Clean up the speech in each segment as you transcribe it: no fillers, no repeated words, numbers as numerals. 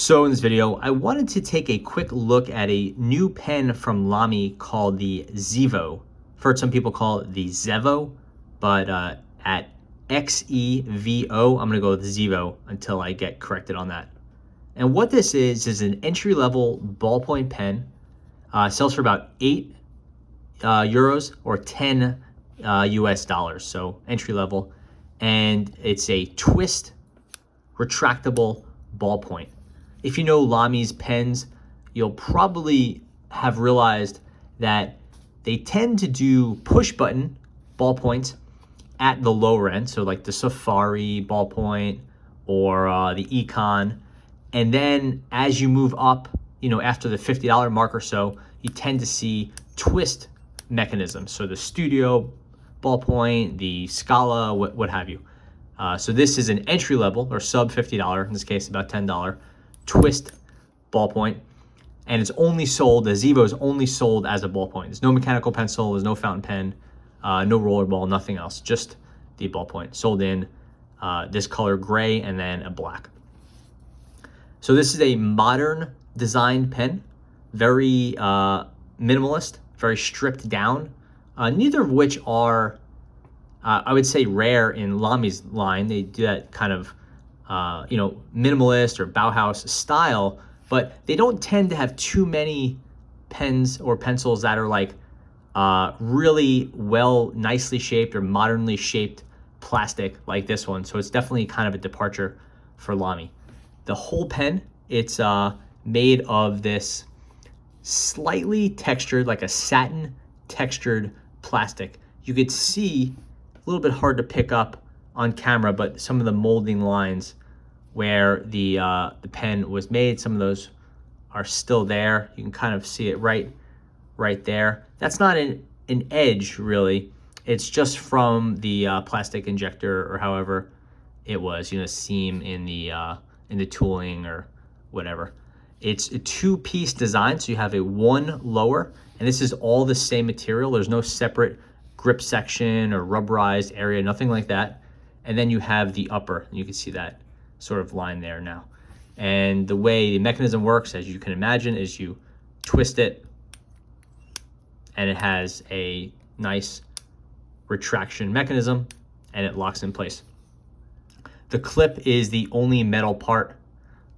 So in this video, I wanted to take a quick look at a new pen from Lamy called the Xevo. I've heard some people call it the Xevo, but at Xevo, I'm gonna go with Xevo until I get corrected on that. And what this is an entry-level ballpoint pen. Sells for about 8 euros or 10 US dollars, so entry level. And it's a twist retractable ballpoint. If you know Lamy's pens, you'll probably have realized that they tend to do push button ballpoints at the lower end. So like the Safari ballpoint or the Econ. And then as you move up, after the $50 mark or so, you tend to see twist mechanisms. So the Studio ballpoint, the Scala, what have you. So this is an entry level or sub $50, in this case about $10, twist ballpoint. And it's only sold, the Xevo is only sold as a ballpoint. There's no mechanical pencil, there's no fountain pen, no rollerball, nothing else, just the ballpoint. Sold in this color gray and then a black. So this is a modern designed pen, very minimalist, very stripped down, neither of which are, I would say, rare in Lamy's line. They do that kind of, minimalist or Bauhaus style, but they don't tend to have too many pens or pencils that are like really well, nicely shaped or modernly shaped plastic like this one. So it's definitely kind of a departure for Lamy. The whole pen, it's made of this slightly textured, like a satin textured plastic. You could see, a little bit hard to pick up on camera, but some of the molding lines where the pen was made, some of those are still there. You can kind of see it right there. That's not an edge really. It's just from the plastic injector or however it was, seam in the tooling or whatever. It's a two-piece design, so you have a one lower, and this is all the same material. There's no separate grip section or rubberized area, nothing like that. And then you have the upper, and you can see that sort of line there now. And the way the mechanism works, as you can imagine, is you twist it, and it has a nice retraction mechanism, and it locks in place. The clip is the only metal part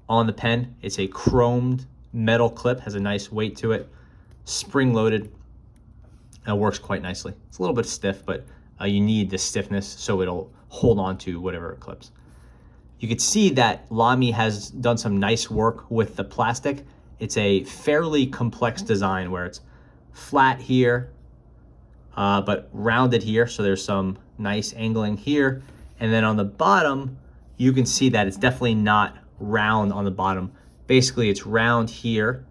on the pen. It's a chromed metal clip, has a nice weight to it, spring loaded, and works quite nicely. It's a little bit stiff, but you need the stiffness so it'll hold on to whatever it clips. You can see that Lamy has done some nice work with the plastic. It's a fairly complex design where it's flat here, but rounded here. So there's some nice angling here. And then on the bottom, you can see that it's definitely not round on the bottom. Basically, it's round here,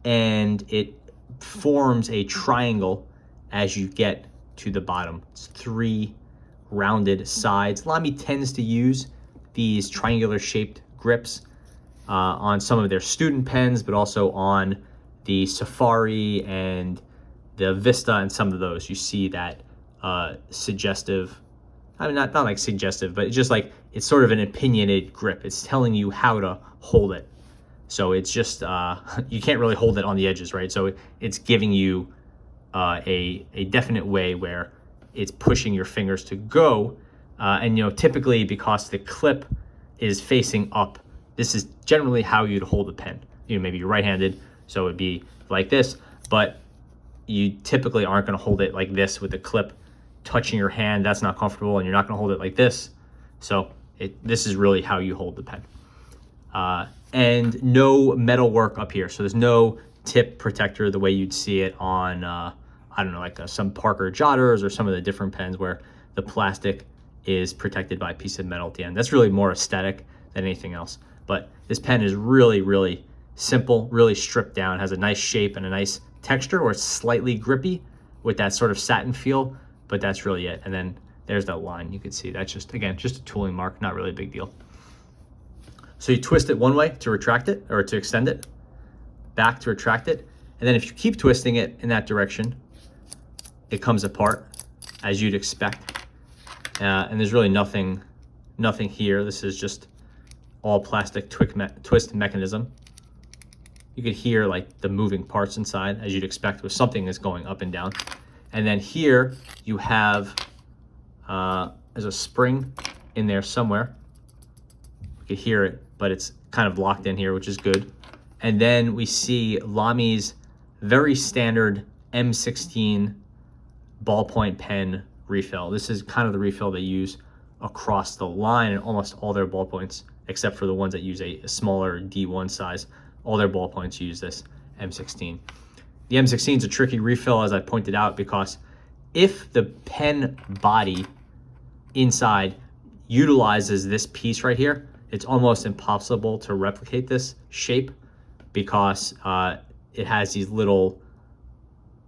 and it forms a triangle as you get to the bottom. It's 3 rounded sides. Lamy tends to use these triangular shaped grips on some of their student pens, but also on the Safari and the Vista and some of those. You see that suggestive, I mean, not like suggestive, but it's just like, it's sort of an opinionated grip. It's telling you how to hold it. So it's just, you can't really hold it on the edges, right? So it's giving you a definite way where it's pushing your fingers to go. And typically, because the clip is facing up, this is generally how you'd hold the pen. Maybe you're right-handed, so it'd be like this, but you typically aren't gonna hold it like this with the clip touching your hand. That's not comfortable, and you're not gonna hold it like this. So this is really how you hold the pen. And no metal work up here. So there's no tip protector the way you'd see it on, I don't know, like some Parker Jotters or some of the different pens where the plastic is protected by a piece of metal at the end. That's really more aesthetic than anything else. But this pen is really, really simple, really stripped down, has a nice shape and a nice texture where it's slightly grippy with that sort of satin feel, but that's really it. And then there's that line. You can see that's just, again, just a tooling mark, not really a big deal. So you twist it one way to retract it or to extend it, back to retract it. And then if you keep twisting it in that direction, it comes apart as you'd expect. And there's really nothing here. This is just all plastic twist mechanism. You could hear like the moving parts inside, as you'd expect with something that's going up and down. And then here you have, there's a spring in there somewhere. You could hear it, but it's kind of locked in here, which is good. And then we see Lamy's very standard M16 ballpoint pen refill. This is kind of the refill they use across the line in almost all their ballpoints, except for the ones that use a smaller D1 size. All their ballpoints use this M16. The M16 is a tricky refill, as I pointed out, because if the pen body inside utilizes this piece right here, it's almost impossible to replicate this shape because it has these little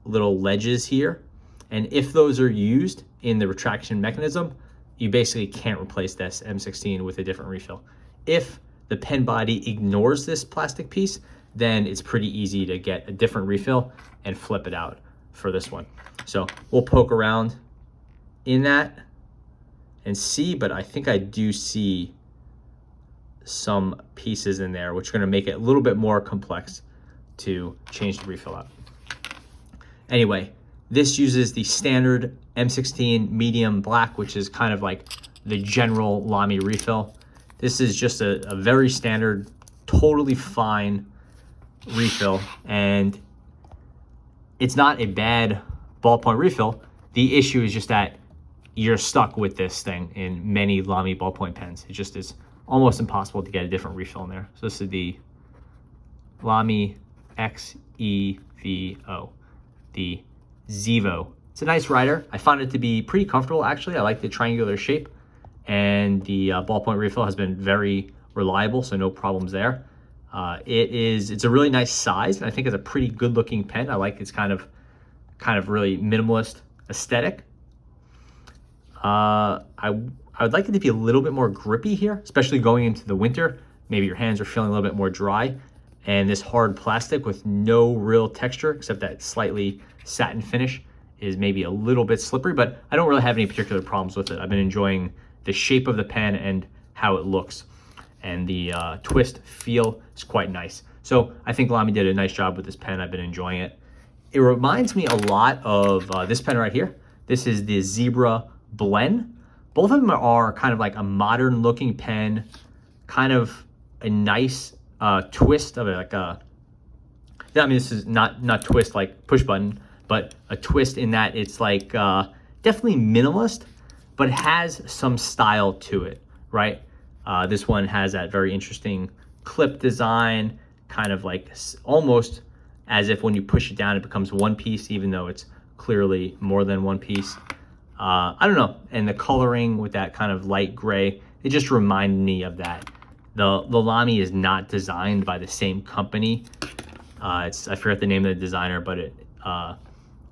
ledges here. And if those are used in the retraction mechanism, you basically can't replace this M16 with a different refill. If the pen body ignores this plastic piece, then it's pretty easy to get a different refill and flip it out for this one. So we'll poke around in that and see, but I think I do see some pieces in there, which are gonna make it a little bit more complex to change the refill out. Anyway, this uses the standard M16 medium black, which is kind of like the general Lamy refill. This is just a very standard, totally fine refill, and it's not a bad ballpoint refill. The issue is just that you're stuck with this thing in many Lamy ballpoint pens. It just is almost impossible to get a different refill in there. So this is the Lamy Xevo, the Xevo. It's a nice writer. I found it to be pretty comfortable, actually. I like the triangular shape, and the ballpoint refill has been very reliable, so no problems there. It's a really nice size, and I think it's a pretty good looking pen. I like its kind of really minimalist aesthetic. I would like it to be a little bit more grippy here, especially going into the winter. Maybe your hands are feeling a little bit more dry, and this hard plastic with no real texture except that slightly satin finish is maybe a little bit slippery, but I don't really have any particular problems with it. I've been enjoying the shape of the pen and how it looks, and the twist feel is quite nice. So I think Lamy did a nice job with this pen. I've been enjoying it. It reminds me a lot of this pen right here. This is the Zebra Blend. Both of them are kind of like a modern looking pen, kind of a nice twist of it, like a, I mean, this is not twist like push button, but a twist in that it's like definitely minimalist, but it has some style to it, right? This one has that very interesting clip design, kind of like almost as if when you push it down, it becomes one piece, even though it's clearly more than one piece. I don't know. And the coloring with that kind of light gray, it just reminded me of that. The Lamy is not designed by the same company. I forget the name of the designer, but it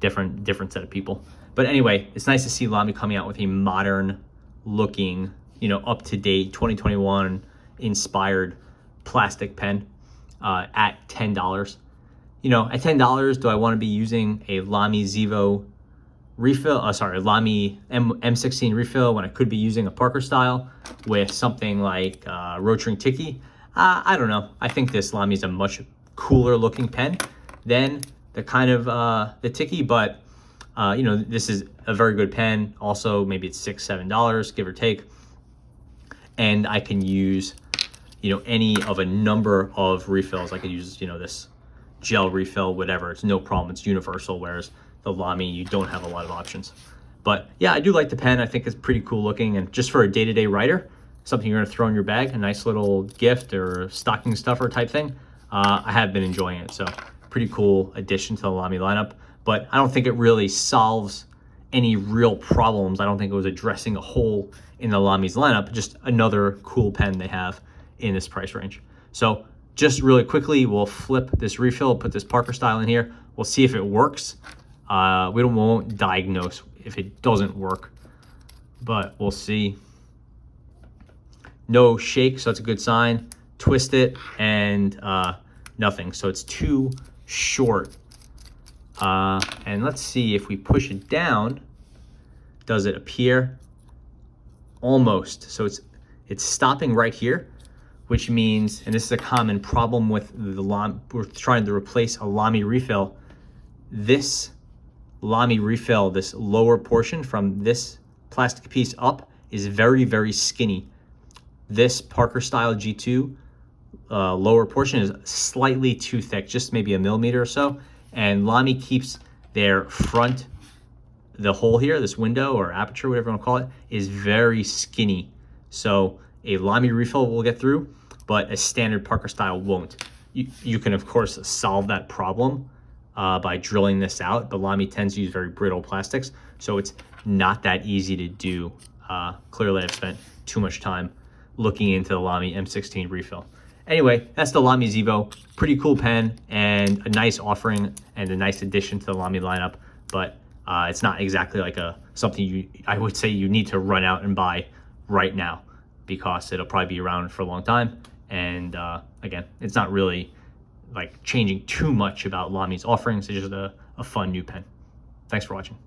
different set of people. But anyway, it's nice to see Lamy coming out with a modern looking, up to date 2021 inspired plastic pen at $10. At $10, do I want to be using a Lamy Xevo refill? Lamy M16 refill when I could be using a Parker style with something like Rotring Tiki? I don't know. I think this Lamy is a much cooler looking pen than the kind of the Tiki, but this is a very good pen. Also, maybe it's $6-7, give or take. And I can use, any of a number of refills. I could use, this gel refill, whatever. It's no problem. It's universal, whereas the Lamy, you don't have a lot of options. But yeah, I do like the pen. I think it's pretty cool looking. And just for a day-to-day writer, something you're going to throw in your bag, a nice little gift or stocking stuffer type thing, I have been enjoying it. So pretty cool addition to the Lamy lineup. But I don't think it really solves any real problems. I don't think it was addressing a hole in the Lamy's lineup, just another cool pen they have in this price range. So just really quickly, we'll flip this refill, put this Parker style in here. We'll see if it works. We won't diagnose if it doesn't work, but we'll see. No shake, so that's a good sign. Twist it, and nothing. So it's too short. And let's see if we push it down, does it appear? Almost. So it's stopping right here, which means, and this is a common problem with the we're trying to replace a Lamy refill. This Lamy refill, this lower portion from this plastic piece up, is very, very skinny. This Parker style G2 lower portion is slightly too thick, just maybe a millimeter or so. And Lamy keeps their front, the hole here, this window or aperture, whatever you want to call it, is very skinny. So a Lamy refill will get through, but a standard Parker style won't. You can of course solve that problem by drilling this out, but Lamy tends to use very brittle plastics, so it's not that easy to do. Clearly I've spent too much time looking into the Lamy M16 refill. Anyway, that's the Lamy Xevo. Pretty cool pen and a nice offering and a nice addition to the Lamy lineup, but it's not exactly like something I would say you need to run out and buy right now, because it'll probably be around for a long time. And again, it's not really like changing too much about Lamy's offerings. It's just a fun new pen. Thanks for watching.